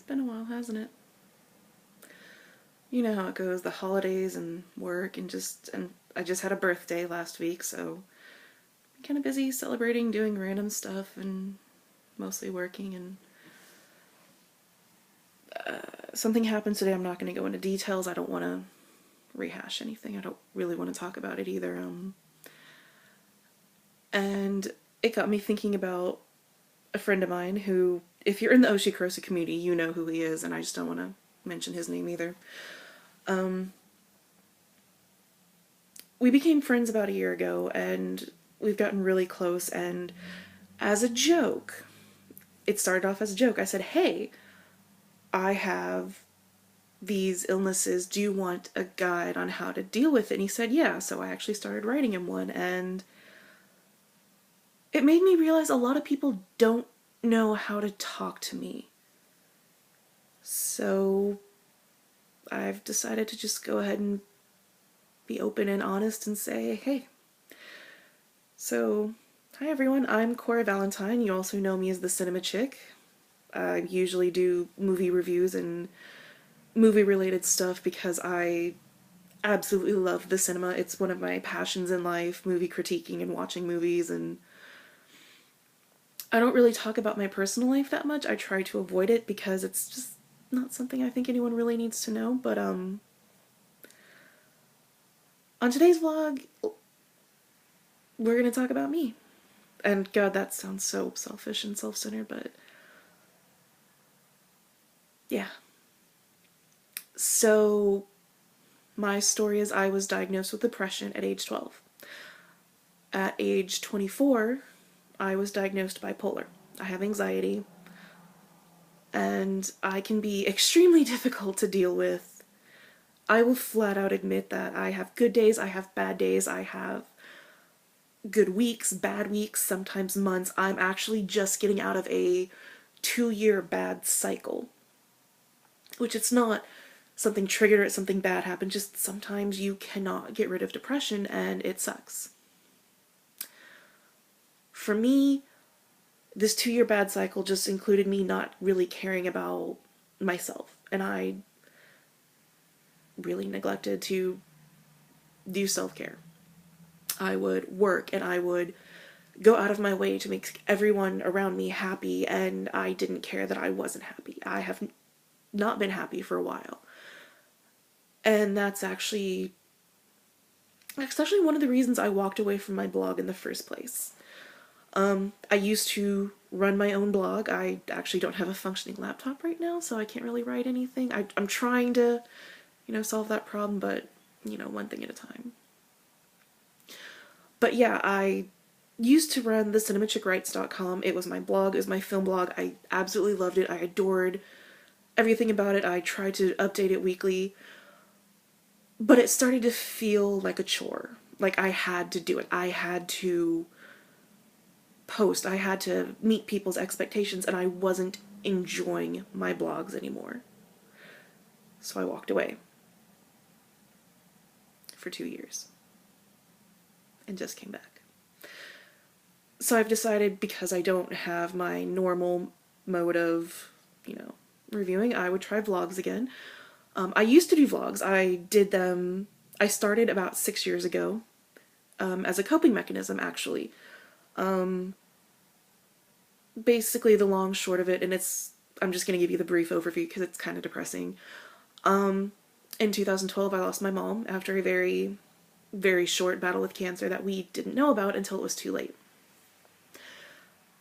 been a while, hasn't it? You know how it goes, the holidays and work and I just had a birthday last week, so I'm kind of busy celebrating, doing random stuff and mostly working and something happened today. I'm not going to go into details. I don't want to rehash anything. I don't really want to talk about it either. And it got me thinking about a friend of mine who, if you're in the Oshikorosa community, you know who he is, and I just don't want to mention his name either. We became friends about a year ago, and we've gotten really close, and as a joke, it started off as a joke. I said, hey, I have these illnesses. Do you want a guide on how to deal with it? And he said, yeah. So I actually started writing him one, and it made me realize a lot of people don't know how to talk to me. So I've decided to just go ahead and be open and honest and say, hey. So, hi everyone, I'm Cora Valentine. You also know me as the Cinema Chick. I usually do movie reviews and movie-related stuff because I absolutely love the cinema. It's one of my passions in life, movie critiquing and watching movies, and I don't really talk about my personal life that much. I try to avoid it because it's just not something I think anyone really needs to know, but on today's vlog, we're gonna talk about me. And God, that sounds so selfish and self-centered, but yeah. So, my story is I was diagnosed with depression at age 12. At age 24, I was diagnosed bipolar. I have anxiety, and I can be extremely difficult to deal with. I will flat out admit that I have good days, I have bad days, I have good weeks, bad weeks, sometimes months. I'm actually just getting out of a 2-year bad cycle. Which it's not something triggered or something bad happened, just sometimes you cannot get rid of depression and it sucks. For me, this 2-year bad cycle just included me not really caring about myself, and I really neglected to do self-care. I would work and I would go out of my way to make everyone around me happy, and I didn't care that I wasn't happy. I have not been happy for a while. And that's actually one of the reasons I walked away from my blog in the first place. I used to run my own blog. I actually don't have a functioning laptop right now, so I can't really write anything. I'm trying to, solve that problem, but, one thing at a time. But yeah, I used to run the cinemachickrights.com. It was my blog, it was my film blog. I absolutely loved it. I adored everything about it. I tried to update it weekly. But it started to feel like a chore. Like I had to do it. I had to post. I had to meet people's expectations, and I wasn't enjoying my blogs anymore. So I walked away for 2 years and just came back. So I've decided, because I don't have my normal mode of, reviewing, I would try vlogs again. I used to do vlogs. I did them, I started about 6 years ago as a coping mechanism, actually. Basically, the long short of it, and I'm just going to give you the brief overview because it's kind of depressing. In 2012, I lost my mom after a very, very short battle with cancer that we didn't know about until it was too late.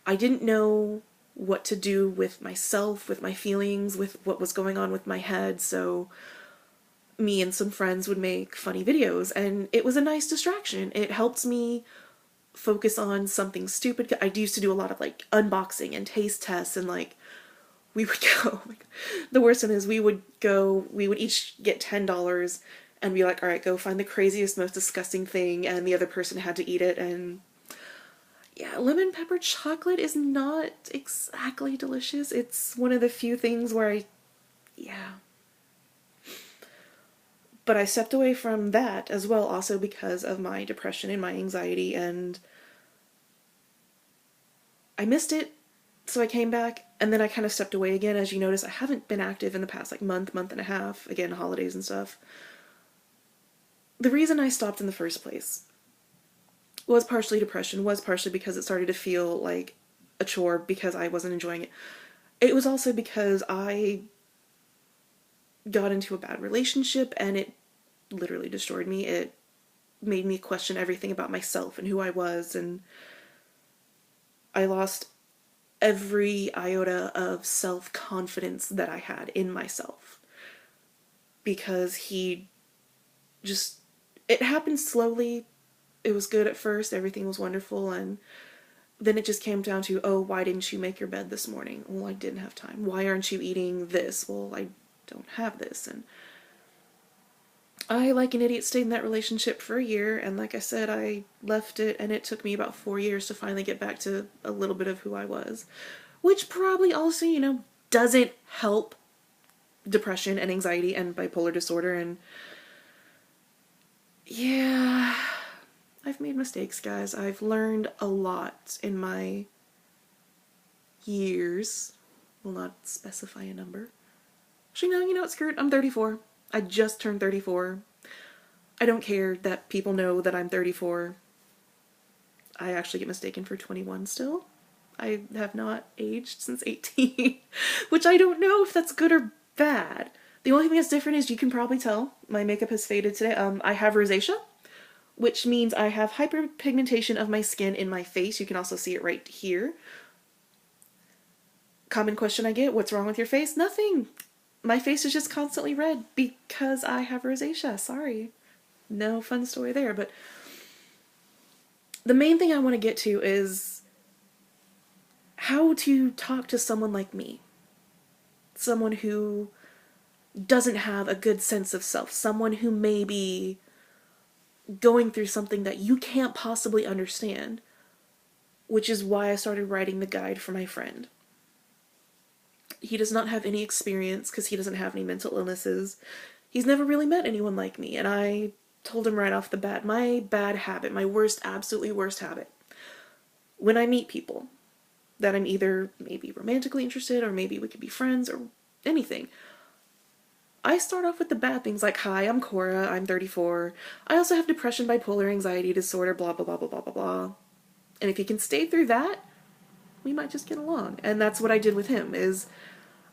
I didn't know what to do with myself, with my feelings, with what was going on with my head, so me and some friends would make funny videos, and it was a nice distraction. It helped me focus on something stupid. I used to do a lot of unboxing and taste tests, and we would go, the worst one is we would each get $10 and be like, all right, go find the craziest, most disgusting thing, and the other person had to eat it. And yeah, lemon pepper chocolate is not exactly delicious. It's one of the few things where yeah. But I stepped away from that as well, also because of my depression and my anxiety, and I missed it. So I came back, and then I kind of stepped away again. As you notice, I haven't been active in the past like month and a half, again, holidays and stuff. The reason I stopped in the first place was partially depression, was partially because it started to feel like a chore because I wasn't enjoying it. It was also because I got into a bad relationship and it literally destroyed me. It made me question everything about myself and who I was, and I lost every iota of self-confidence that I had in myself because he just, it happened slowly. It was good at first, everything was wonderful, and then it just came down to, oh, why didn't you make your bed this morning? Well, I didn't have time. Why aren't you eating this? Well, I don't have this. And I, like an idiot, stayed in that relationship for a year, and like I said, I left it, and it took me about 4 years to finally get back to a little bit of who I was. Which probably also, doesn't help depression and anxiety and bipolar disorder, and yeah, I've made mistakes, guys. I've learned a lot in my years. Will not specify a number. Actually, no, you know what, screw it. I'm 34. I just turned 34. I don't care that people know that I'm 34. I actually get mistaken for 21 still. I have not aged since 18, which I don't know if that's good or bad. The only thing that's different is, you can probably tell, my makeup has faded today. I have rosacea, which means I have hyperpigmentation of my skin in my face. You can also see it right here. Common question I get, what's wrong with your face? Nothing. My face is just constantly red because I have rosacea. Sorry. No fun story there, but the main thing I want to get to is how to talk to someone like me. Someone who doesn't have a good sense of self. Someone who may be going through something that you can't possibly understand, which is why I started writing the guide for my friend. He does not have any experience because he doesn't have any mental illnesses. He's never really met anyone like me, and I told him right off the bat, my bad habit, my worst, absolutely worst habit, when I meet people that I'm either maybe romantically interested or maybe we could be friends or anything, I start off with the bad things like, hi, I'm Cora, I'm 34, I also have depression, bipolar, anxiety disorder, blah, blah, blah, blah, blah, blah, blah. And if he can stay through that, we might just get along. And that's what I did with him, is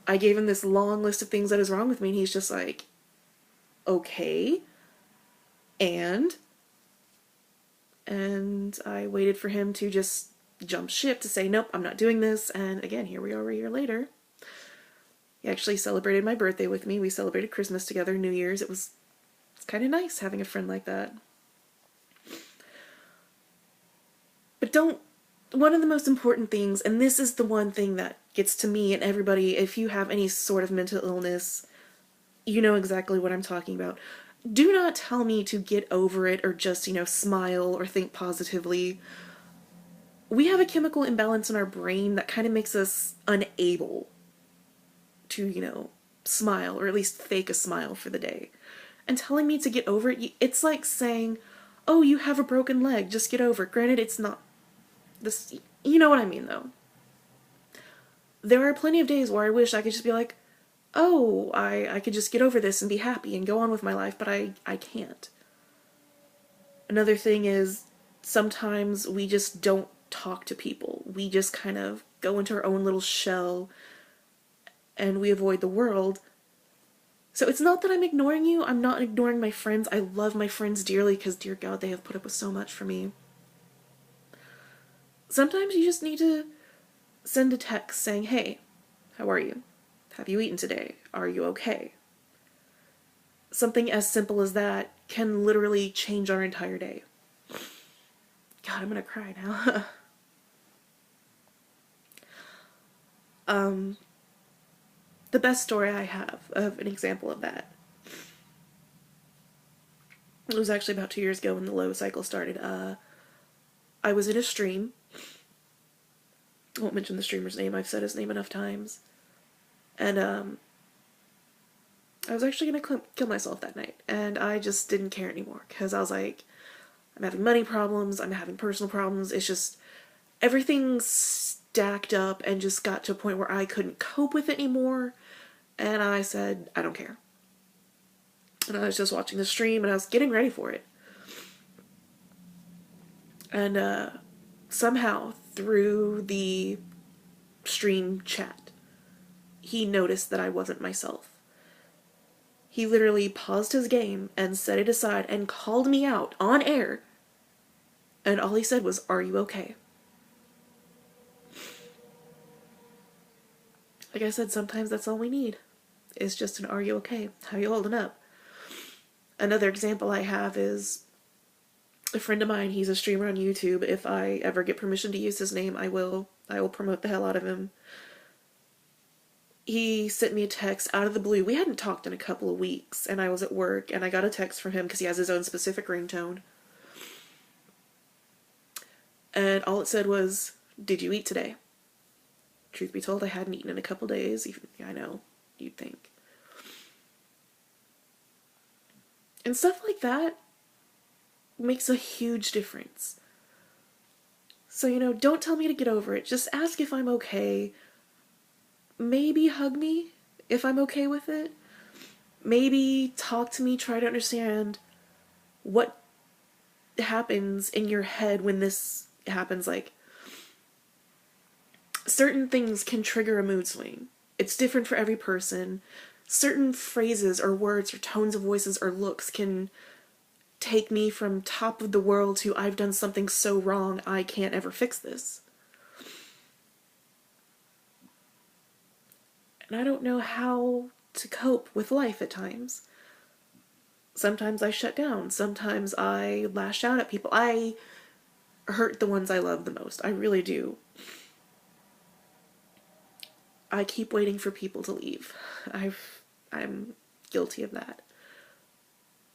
I gave him this long list of things that is wrong with me, and he's just like, okay, and I waited for him to just jump ship, to say, nope, I'm not doing this, and again, here we are a year later. He actually celebrated my birthday with me. We celebrated Christmas together, New Year's. It's kind of nice having a friend like that. But one of the most important things, and this is the one thing that gets to me and everybody, if you have any sort of mental illness, you know exactly what I'm talking about. Do not tell me to get over it or just, smile or think positively. We have a chemical imbalance in our brain that kind of makes us unable to, smile, or at least fake a smile for the day. And telling me to get over it, it's like saying, oh, you have a broken leg, just get over it. Granted, it's not this, you know what I mean, though. There are plenty of days where I wish I could just be like, oh, I could just get over this and be happy and go on with my life, but I can't. Another thing is, sometimes we just don't talk to people. We just kind of go into our own little shell and we avoid the world. So it's not that I'm ignoring you. I'm not ignoring my friends. I love my friends dearly because, dear God, they have put up with so much for me. Sometimes you just need to send a text saying, hey, how are you? Have you eaten today? Are you okay? Something as simple as that can literally change our entire day. God, I'm gonna cry now. The best story I have of an example of that, it was actually about 2 years ago when the low cycle started. I was in a stream. I won't mention the streamer's name. I've said his name enough times. And I was actually gonna kill myself that night, and I just didn't care anymore because I was like, I'm having money problems, I'm having personal problems. It's just everything's stacked up and just got to a point where I couldn't cope with it anymore. And I said, I don't care. And I was just watching the stream and I was getting ready for it. And somehow through the stream chat, he noticed that I wasn't myself. He literally paused his game and set it aside and called me out on air. And all he said was, "Are you okay?" Like I said, sometimes that's all we need. It's just an "Are you okay? How you holding up?" Another example I have is a friend of mine. He's a streamer on YouTube. If I ever get permission to use his name, I will promote the hell out of him. He sent me a text out of the blue. We hadn't talked in a couple of weeks, and I was at work, and I got a text from him because he has his own specific ringtone. And all it said was, "Did you eat today?" Truth be told, I hadn't eaten in a couple days. Even, I know, you'd think. And stuff like that makes a huge difference. So, don't tell me to get over it. Just ask if I'm okay. Maybe hug me if I'm okay with it. Maybe talk to me, try to understand what happens in your head when this happens. Like, certain things can trigger a mood swing. It's different for every person. Certain phrases or words or tones of voices or looks can take me from top of the world to "I've done something so wrong, I can't ever fix this." And I don't know how to cope with life at times. Sometimes I shut down. Sometimes I lash out at people. I hurt the ones I love the most. I really do. I keep waiting for people to leave. I'm guilty of that.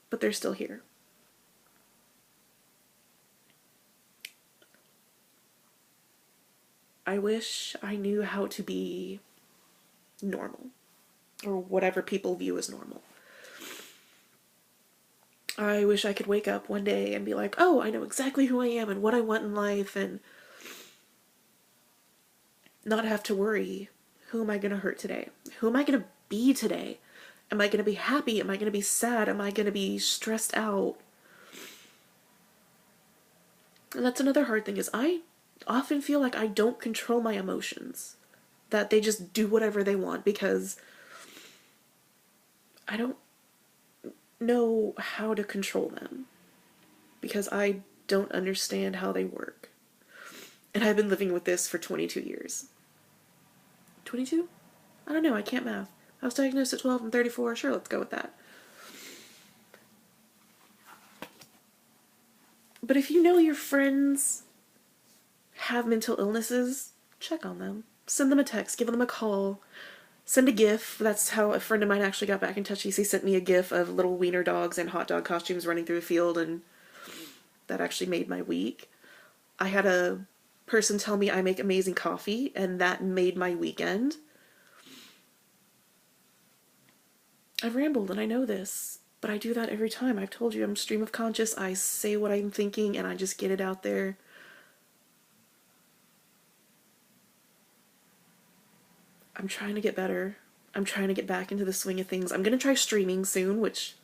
But they're still here. I wish I knew how to be normal, or whatever people view as normal. I wish I could wake up one day and be like, "Oh, I know exactly who I am and what I want in life," and not have to worry, who am I going to hurt today? Who am I going to be today? Am I going to be happy? Am I going to be sad? Am I going to be stressed out? And that's another hard thing, is I often feel like I don't control my emotions. That they just do whatever they want because I don't know how to control them. Because I don't understand how they work. And I've been living with this for 22 years. 22? I don't know, I can't math. I was diagnosed at 12, I'm 34, sure, let's go with that. But if you know your friends have mental illnesses, check on them. Send them a text, give them a call, send a GIF. That's how a friend of mine actually got back in touch. He sent me a GIF of little wiener dogs and hot dog costumes running through a field, and that actually made my week. I had a person tell me I make amazing coffee, and that made my weekend. I've rambled, and I know this, but I do that every time. I've told you, I'm stream of conscious. I say what I'm thinking, and I just get it out there. I'm trying to get better. I'm trying to get back into the swing of things. I'm going to try streaming soon, which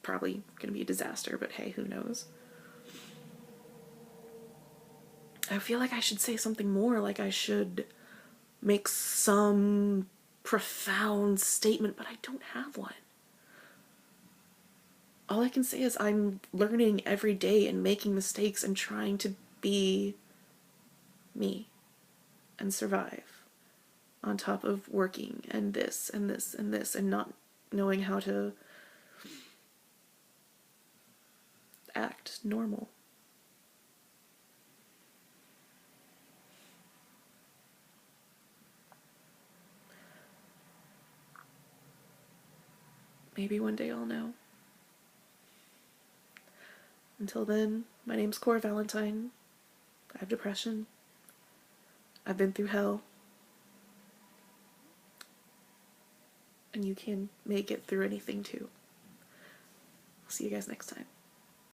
probably going to be a disaster, but hey, who knows? I feel like I should say something more, like I should make some profound statement, but I don't have one. All I can say is I'm learning every day and making mistakes and trying to be me and survive on top of working and this and this and this and not knowing how to act normal. Maybe one day I'll know. Until then, my name's Cora Valentine. I have depression. I've been through hell. And you can make it through anything too. I'll see you guys next time.